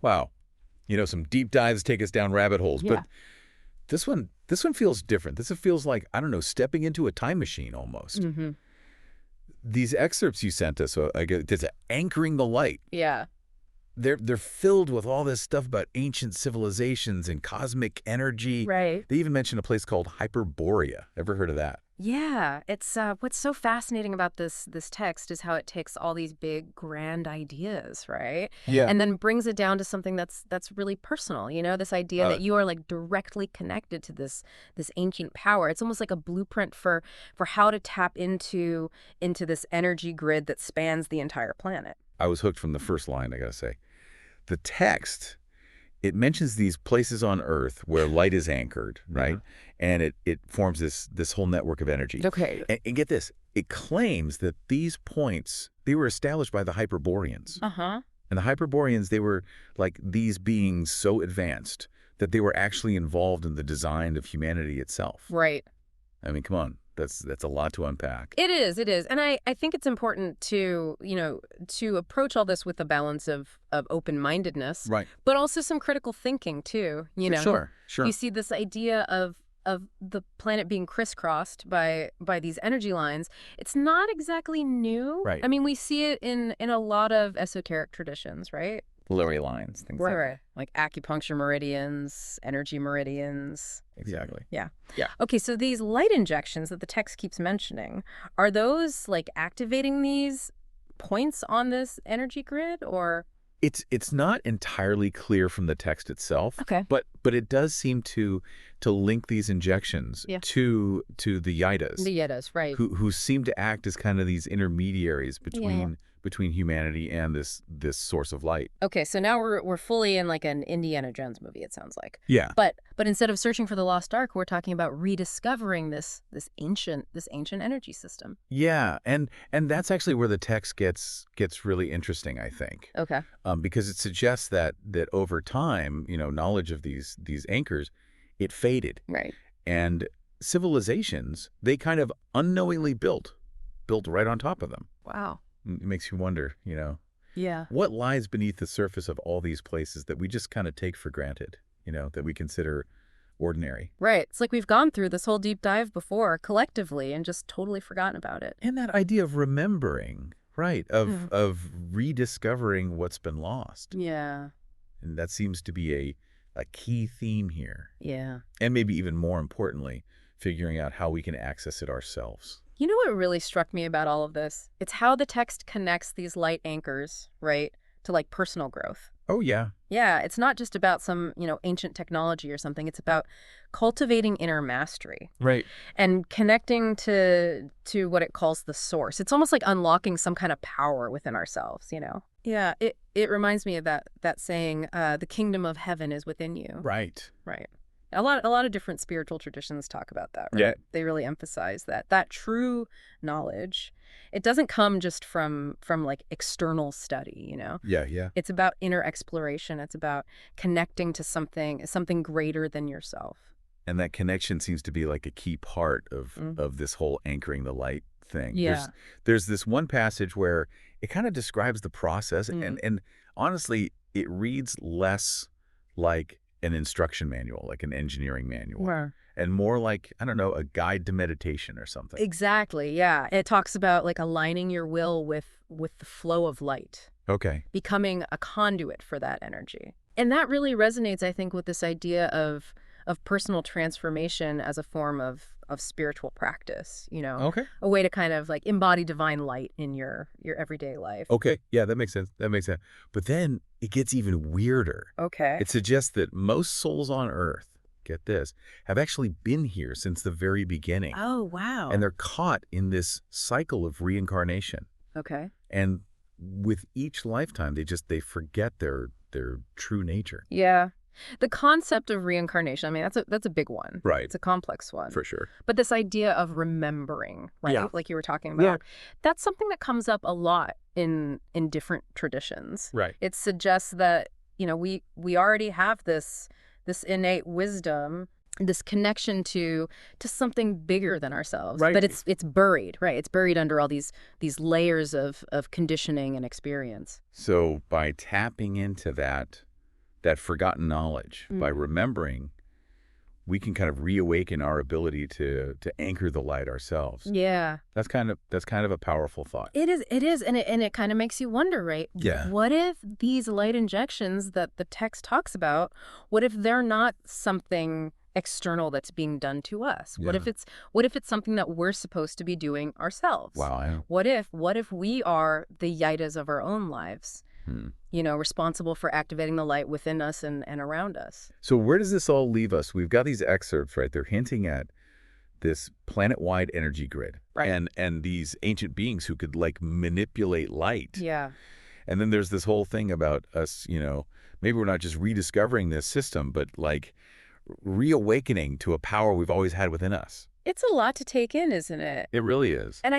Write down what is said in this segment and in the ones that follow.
Wow. Some deep dives take us down rabbit holes, Yeah. but this one feels different. This feels like, I don't know, stepping into a time machine almost. Mm-hmm. These excerpts you sent us, I guess, it's anchoring the light. Yeah. They're filled with all this stuff about ancient civilizations and cosmic energy. Right. They even mention a place called Hyperborea. Ever heard of that? Yeah, it's what's so fascinating about this text is how it takes all these big grand ideas, right? Yeah. And then brings it down to something that's really personal, this idea that you are like directly connected to this ancient power. It's almost like a blueprint for how to tap into this energy grid that spans the entire planet. I was hooked from the first line, I gotta say. The text, it mentions these places on Earth where light is anchored, right? And it forms this whole network of energy. Okay. And get this, it claims that these points, they were established by the Hyperboreans. Uh-huh. And the Hyperboreans, they were like these beings so advanced that they were actually involved in the design of humanity itself. Right. I mean, come on. That's a lot to unpack. It is. And I think it's important to, to approach all this with a balance of open-mindedness. Right. But also some critical thinking, too, Sure. You see this idea of the planet being crisscrossed by these energy lines. It's not exactly new. Right. I mean, we see it in a lot of esoteric traditions, right? Blurry lines, things like that. Right. Like acupuncture meridians, energy meridians. Exactly. Yeah. Yeah. Okay, so these light injections that the text keeps mentioning, are those like activating these points on this energy grid, or? It's not entirely clear from the text itself. Okay. But it does seem to link these injections to the Yidas. The Yetas, right. Who seem to act as kind of these intermediaries between humanity and this source of light. Okay, so now we're fully in like an Indiana Jones movie, it sounds like. Yeah. But instead of searching for the lost ark, we're talking about rediscovering this ancient energy system. Yeah, and that's actually where the text gets really interesting, I think. Okay. Because it suggests that over time, knowledge of these anchors, it faded. Right. And civilizations, they kind of unknowingly built right on top of them. Wow. It makes you wonder, Yeah. what lies beneath the surface of all these places that we just kind of take for granted, that we consider ordinary. Right. It's like we've gone through this whole deep dive before collectively and just totally forgotten about it. And that idea of remembering, right, of rediscovering what's been lost. Yeah. And that seems to be a key theme here. Yeah. And maybe even more importantly, figuring out how we can access it ourselves. You know what really struck me about all of this? It's how the text connects these light anchors, right, to like personal growth. Oh, yeah. Yeah, it's not just about some, ancient technology or something. It's about cultivating inner mastery. Right. And connecting to what it calls the source. It's almost like unlocking some kind of power within ourselves, Yeah, it reminds me of that saying, the kingdom of heaven is within you. Right. Right. A lot of different spiritual traditions talk about that, right? Yeah. They really emphasize that true knowledge, it doesn't come just from like external study, Yeah. It's about inner exploration. It's about connecting to something greater than yourself. And that connection seems to be like a key part of this whole anchoring the light thing. Yeah. There's this one passage where it kind of describes the process and honestly, it reads less like an instruction manual, like an engineering manual. Right. And more like, I don't know, a guide to meditation or something. Exactly, yeah. It talks about like aligning your will with the flow of light. Okay. Becoming a conduit for that energy. And that really resonates, I think, with this idea of personal transformation as a form of spiritual practice, Okay. A way to kind of like embody divine light in your everyday life. Okay. Yeah, that makes sense. But then it gets even weirder. Okay. It suggests that most souls on Earth, get this, have actually been here since the very beginning. Oh, wow. And they're caught in this cycle of reincarnation. Okay. And with each lifetime, they forget their true nature. Yeah. The concept of reincarnation, I mean, that's a big one. Right. It's a complex one. For sure. But this idea of remembering, right? Yeah. Like you were talking about, that's something that comes up a lot in different traditions. Right. It suggests that, we already have this innate wisdom, this connection to something bigger than ourselves. Right. But it's buried, right? It's buried under all these layers of conditioning and experience. So by tapping into that that forgotten knowledge. By remembering, we can kind of reawaken our ability to anchor the light ourselves. Yeah. That's kind of a powerful thought. It is, and it kind of makes you wonder, right? Yeah. What if these light injections that the text talks about, what if they're not something external that's being done to us? Yeah. What if it's something that we're supposed to be doing ourselves? Wow. What if we are the Yidas of our own lives? Responsible for activating the light within us and around us. So where does this all leave us? We've got these excerpts, right? They're hinting at this planet-wide energy grid. Right. And these ancient beings who could, like, manipulate light. Yeah. And then there's this whole thing about us, maybe we're not just rediscovering this system, but, like, reawakening to a power we've always had within us. It's a lot to take in, isn't it? It really is. And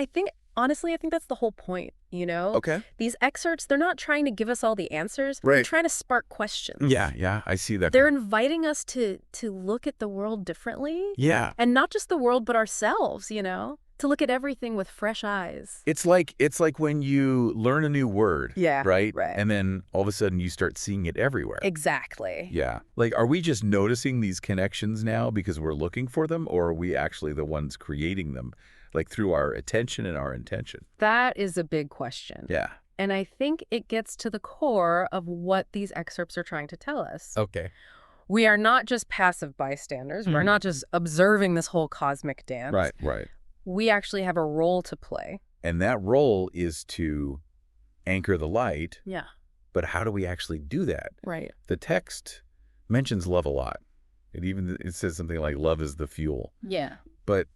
honestly, I think that's the whole point, Okay. These excerpts, they're not trying to give us all the answers. Right. They're trying to spark questions. Yeah, I see that. They're inviting us to look at the world differently. Yeah. And not just the world, but ourselves, to look at everything with fresh eyes. It's like when you learn a new word. Yeah. Right? Right. And then all of a sudden you start seeing it everywhere. Exactly. Yeah. Like, are we just noticing these connections now because we're looking for them, or are we actually the ones creating them, like through our attention and our intention? That is a big question. Yeah. And I think it gets to the core of what these excerpts are trying to tell us. Okay. We are not just passive bystanders. We're not just observing this whole cosmic dance. Right. We actually have a role to play. And that role is to anchor the light. Yeah. But how do we actually do that? Right. The text mentions love a lot. It says something like love is the fuel. Yeah. But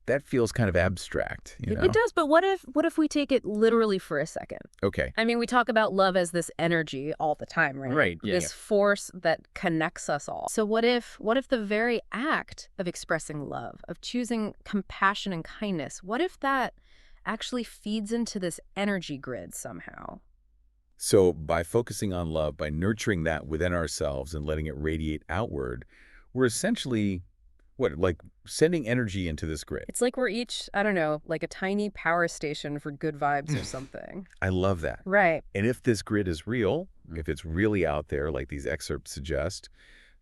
that feels kind of abstract, It does, but what if we take it literally for a second? Okay. I mean, we talk about love as this energy all the time, right? Right, yeah. This force that connects us all. So what if the very act of expressing love, of choosing compassion and kindness, what if that actually feeds into this energy grid somehow? So by focusing on love, by nurturing that within ourselves and letting it radiate outward, we're essentially like sending energy into this grid. It's like we're each, I don't know, like a tiny power station for good vibes or something. I love that. Right. And if this grid is real, if it's really out there, like these excerpts suggest,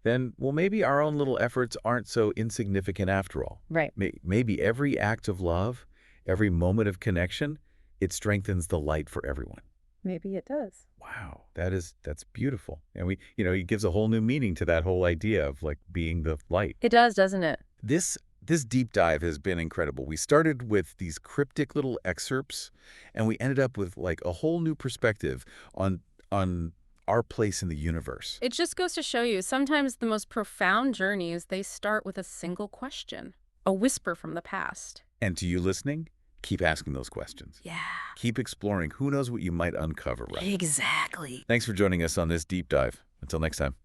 then, well, maybe our own little efforts aren't so insignificant after all. Right. Maybe every act of love, every moment of connection, it strengthens the light for everyone. Maybe it does. Wow, that's beautiful. And he gives a whole new meaning to that whole idea of, like, being the light. It does, doesn't it? This deep dive has been incredible. We started with these cryptic little excerpts, and we ended up with, like, a whole new perspective on our place in the universe. It just goes to show you, sometimes the most profound journeys, they start with a single question, a whisper from the past. And to you listening, keep asking those questions. Yeah. Keep exploring. Who knows what you might uncover, right? Exactly. Thanks for joining us on this deep dive. Until next time.